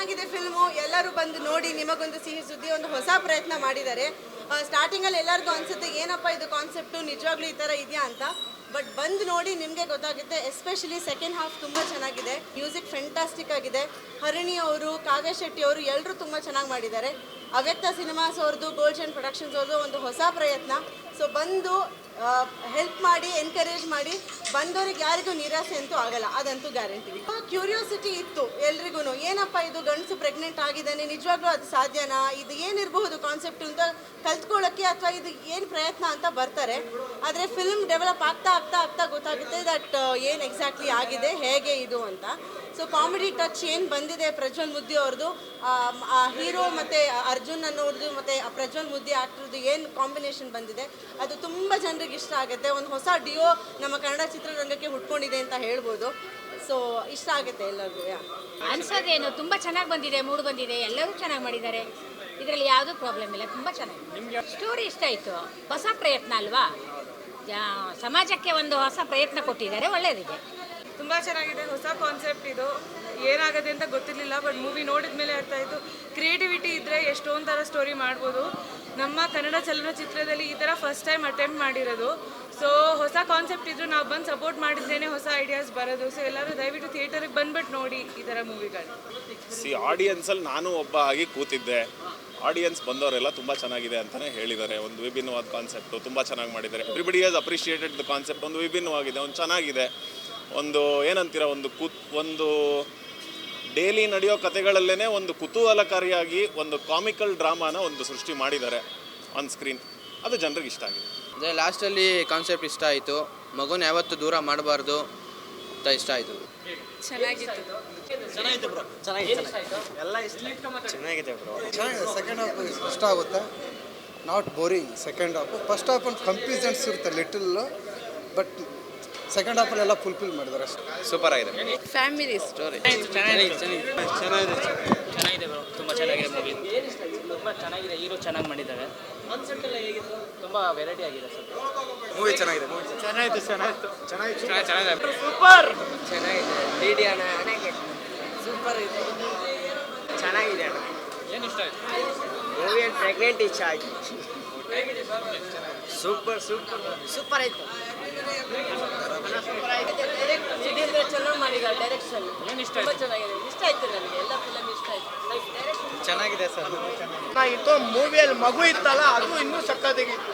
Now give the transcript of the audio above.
ಚೆನ್ನಾಗಿದೆ ಫಿಲ್ಮು. ಎಲ್ಲರೂ ಬಂದು ನೋಡಿ, ನಿಮಗೊಂದು ಸಿಹಿ ಸುದ್ದಿ, ಒಂದು ಹೊಸ ಪ್ರಯತ್ನ ಮಾಡಿದ್ದಾರೆ. ಸ್ಟಾರ್ಟಿಂಗಲ್ಲಿ ಎಲ್ಲರಿಗೂ ಅನಿಸುತ್ತೆ ಏನಪ್ಪ ಇದು ಕಾನ್ಸೆಪ್ಟು, ನಿಜವಾಗ್ಲೂ ಈ ಥರ ಇದೆಯಾ ಅಂತ. ಬಟ್ ಬಂದು ನೋಡಿ ನಿಮಗೆ ಗೊತ್ತಾಗುತ್ತೆ. ಎಸ್ಪೆಷಲಿ ಸೆಕೆಂಡ್ ಹಾಫ್ ತುಂಬ ಚೆನ್ನಾಗಿದೆ. ಮ್ಯೂಸಿಕ್ ಫೆಂಟಾಸ್ಟಿಕ್ ಆಗಿದೆ. ಹರಿಣಿ ಅವರು, ಕಾವ್ಯ ಶೆಟ್ಟಿ ಅವರು ಎಲ್ಲರೂ ತುಂಬ ಚೆನ್ನಾಗಿ ಮಾಡಿದ್ದಾರೆ. ಅವ್ಯಕ್ತ ಸಿನಿಮಾಸ್ ಅವ್ರದ್ದು, ಗೋಲ್ಡ್ ಪ್ರೊಡಕ್ಷನ್ಸ್ ಅವ್ರದ್ದು ಒಂದು ಹೊಸ ಪ್ರಯತ್ನ. ಸೊ ಬಂದು ಹೆಲ್ಪ್ ಮಾಡಿ, ಎನ್ಕರೇಜ್ ಮಾಡಿ. ಬಂದವ್ರಿಗೆ ಯಾರಿಗೂ ನಿರಾಸೆ ಅಂತೂ ಆಗಲ್ಲ, ಅದಂತೂ ಗ್ಯಾರಂಟಿ. ಕ್ಯೂರಿಯಾಸಿಟಿ ಇತ್ತು ಎಲ್ರಿಗೂ, ಏನಪ್ಪ ಇದು ಗಂಡಸು ಪ್ರೆಗ್ನೆಂಟ್ ಆಗಿದ್ದಾನೆ, ನಿಜವಾಗ್ಲೂ ಅದು ಸಾಧ್ಯನಾ, ಇದು ಏನಿರಬಹುದು ಕಾನ್ಸೆಪ್ಟು ಅಂತ ಕಲ್ತ್ಕೊಳ್ಳೋಕ್ಕೆ, ಅಥವಾ ಇದು ಏನು ಪ್ರಯತ್ನ ಅಂತ ಬರ್ತಾರೆ. ಆದರೆ ಫಿಲ್ಮ್ ಡೆವಲಪ್ ಆಗ್ತಾ ಆಗ್ತಾ ಆಗ್ತಾ ಗೊತ್ತಾಗುತ್ತೆ ದಟ್ ಏನು ಎಕ್ಸಾಕ್ಟ್ಲಿ ಆಗಿದೆ, ಹೇಗೆ ಇದು ಅಂತ. ಸೊ ಕಾಮಿಡಿ ಟಚ್ ಏನು ಬಂದಿದೆ ಪ್ರಜ್ವಲ್ ಮುದ್ದಿ ಅವ್ರದ್ದು, ಹೀರೋ ಮತ್ತು ಅರ್ಜುನ್ ಅನ್ನೋರ್ದು ಮತ್ತು ಪ್ರಜ್ವಲ್ ಮುದ್ದಿ ಆ್ಯಕ್ಟ್ರದ್ದು ಏನು ಕಾಂಬಿನೇಷನ್ ಬಂದಿದೆ ಅದು ತುಂಬ ಜನರಿಗೆ ಇಷ್ಟ ಆಗುತ್ತೆ. ಒಂದು ಹೊಸ ಡಿಯೋ ನಮ್ಮ ಕನ್ನಡ ಚಿತ್ರರಂಗಕ್ಕೆ ಹುಟ್ಕೊಂಡಿದೆ ಅಂತ ಹೇಳ್ಬೋದು. ಸೊ ಇಷ್ಟ ಆಗುತ್ತೆ ಎಲ್ಲರಿಗೂ. ಅನ್ಸೋದೇನು ತುಂಬ ಚೆನ್ನಾಗಿ ಬಂದಿದೆ, ಮೂಡ್ ಬಂದಿದೆ, ಎಲ್ಲರೂ ಚೆನ್ನಾಗಿ ಮಾಡಿದ್ದಾರೆ. ಇದರಲ್ಲಿ ಯಾವುದೂ ಪ್ರಾಬ್ಲಮ್ ಇಲ್ಲ, ತುಂಬ ಚೆನ್ನಾಗಿದೆ. ಸ್ಟೋರಿ ಇಷ್ಟ ಆಯಿತು, ಹೊಸ ಪ್ರಯತ್ನ ಅಲ್ವಾ, ಸಮಾಜಕ್ಕೆ ಒಂದು ಹೊಸ ಪ್ರಯತ್ನ ಕೊಟ್ಟಿದ್ದಾರೆ, ಒಳ್ಳೆಯದಿದೆ. ತುಂಬ ಚೆನ್ನಾಗಿದೆ, ಹೊಸ ಕಾನ್ಸೆಪ್ಟ್ ಇದು. ಏನಾಗುತ್ತೆ ಅಂತ ಗೊತ್ತಿರಲಿಲ್ಲ, ಬಟ್ ಮೂವಿ ನೋಡಿದ ಮೇಲೆ ಅರ್ಥ ಆಯಿತು. ಕ್ರಿಯೇಟಿವಿಟಿ ಇದ್ದರೆ ಎಷ್ಟೊಂದು ಥರ ಸ್ಟೋರಿ ಮಾಡ್ಬೋದು. ನಮ್ಮ ಕನ್ನಡ ಚಲನಚಿತ್ರದಲ್ಲಿ ಈ ಥರ ಫಸ್ಟ್ ಟೈಮ್ ಅಟೆಂಪ್ಟ್ ಮಾಡಿರೋದು. ಸೊ ಹೊಸ ಕಾನ್ಸೆಪ್ಟ್ ಇದ್ದರೂ ನಾವು ಬಂದು ಸಪೋರ್ಟ್ ಮಾಡಿದ್ರೇ ಹೊಸ ಐಡಿಯಾಸ್ ಬರೋದು. ಸೊ ಎಲ್ಲರೂ ದಯವಿಟ್ಟು ಥಿಯೇಟರ್ಗೆ ಬಂದ್ಬಿಟ್ಟು ನೋಡಿ ಈ ಥರ ಮೂವಿಗಳು. ಆಡಿಯನ್ಸಲ್ಲಿ ನಾನು ಒಬ್ಬ ಆಗಿ ಕೂತಿದ್ದೆ. ಆಡಿಯನ್ಸ್ ಬಂದವರೆಲ್ಲ ತುಂಬ ಚೆನ್ನಾಗಿದೆ ಅಂತಲೇ ಹೇಳಿದ್ದಾರೆ. ಒಂದು ವಿಭಿನ್ನವಾದ ಕಾನ್ಸೆಪ್ಟು ತುಂಬ ಚೆನ್ನಾಗಿ ಮಾಡಿದ್ದಾರೆ. Everybody has appreciated the concept. ಒಂದು ವಿಭಿನ್ನವಾಗಿದೆ, ಒಂದು ಚೆನ್ನಾಗಿದೆ. ಒಂದು ಏನಂತೀರ, ಒಂದು ಡೈಲಿ ನಡೆಯೋ ಕತೆಗಳಲ್ಲೇ ಒಂದು ಕುತೂಹಲಕಾರಿಯಾಗಿ ಒಂದು ಕಾಮಿಕಲ್ ಡ್ರಾಮಾನ ಒಂದು ಸೃಷ್ಟಿ ಮಾಡಿದ್ದಾರೆ ಆನ್ ಸ್ಕ್ರೀನ್. ಅದು ಜನರಿಗೆ ಇಷ್ಟ ಆಗಿದೆ. ಅದೇ ಲಾಸ್ಟಲ್ಲಿ ಕಾನ್ಸೆಪ್ಟ್ ಇಷ್ಟ ಆಯಿತು. ಮಗುನ ಯಾವತ್ತೂ ದೂರ ಮಾಡಬಾರ್ದು ಅಂತ ಇಷ್ಟ ಆಯಿತು. ಚೆನ್ನಾಗಿತ್ತು ಬ್ರೋ, ಚೆನ್ನಾಗಿದೆ ಬ್ರೋ. ಚೆನ್ನಾಗಿದೆ. ಸೆಕೆಂಡ್ ಹಾಫ್ ಇಷ್ಟ ಆಗುತ್ತೆ, not boring. Second half, first half ಒಂದು ಕನ್ಫ್ಯೂಷನ್ಸ್ ಇರುತ್ತೆ ಲಿಟಲ್, ಬಟ್ ಸೆಕೆಂಡ್ ಹಾಫಲ್ಲೆಲ್ಲ ಫುಲ್ಫಿಲ್ ಮಾಡಿದ್ದಾರೆ. ಸೂಪರ್ ಆಗಿದೆ. ಫ್ಯಾಮಿಲಿ ಸ್ಟೋರಿ ಚೆನ್ನಾಗಿದೆ ಬ್ರೋ, ತುಂಬ ಚೆನ್ನಾಗಿದೆ ಮೂವಿ. ತುಂಬ ಚೆನ್ನಾಗಿದೆ, ಹೀರೋ ಚೆನ್ನಾಗಿ ಮಾಡಿದ್ದಾರೆ. ತುಂಬ ವೆರೈಟಿ ಆಗಿದೆ ಸರ್. ಮೂವಿ ಚೆನ್ನಾಗಿದೆ. ಚೆನ್ನಾಗಿದೆ. ಸೂಪರ್ ಚೆನ್ನಾಗಿದೆ. ಡಿಡಿ ಅಣ್ಣ ಸೂಪರ್ ಇದೆ, ಚೆನ್ನಾಗಿದೆ ಅಣ್ಣ. ಏನು ಇಷ್ಟ ಆಯಿತು? ಮೂವಿಯಲ್ಲಿ ಪ್ರೆಗ್ನೆಂಟ್ ಇಷ್ಟ ಆಯಿತು. ಸೂಪರ್ ಆಯಿತು. ಚೆನ್ನಾಗಿ ಮಾಡಿದ್ದಾರೆ. ಡೈರೆಕ್ಷನ್ ಏನು ಇಷ್ಟ ತುಂಬ ಆಯಿತು? ಚೆನ್ನಾಗಿದೆ, ಇಷ್ಟ ಆಯ್ತು ನನಗೆ. ಎಲ್ಲ ಫಿಲಮ್ ಇಷ್ಟ ಆಯ್ತು. ಚೆನ್ನಾಗಿದೆ ಸರ್. ಮೂವಿಯಲ್ಲಿ ಮಗು ಇತ್ತಲ್ಲ, ಅದು ಇನ್ನೂ ಸಕ್ಕತ್ತಾಗಿತ್ತು.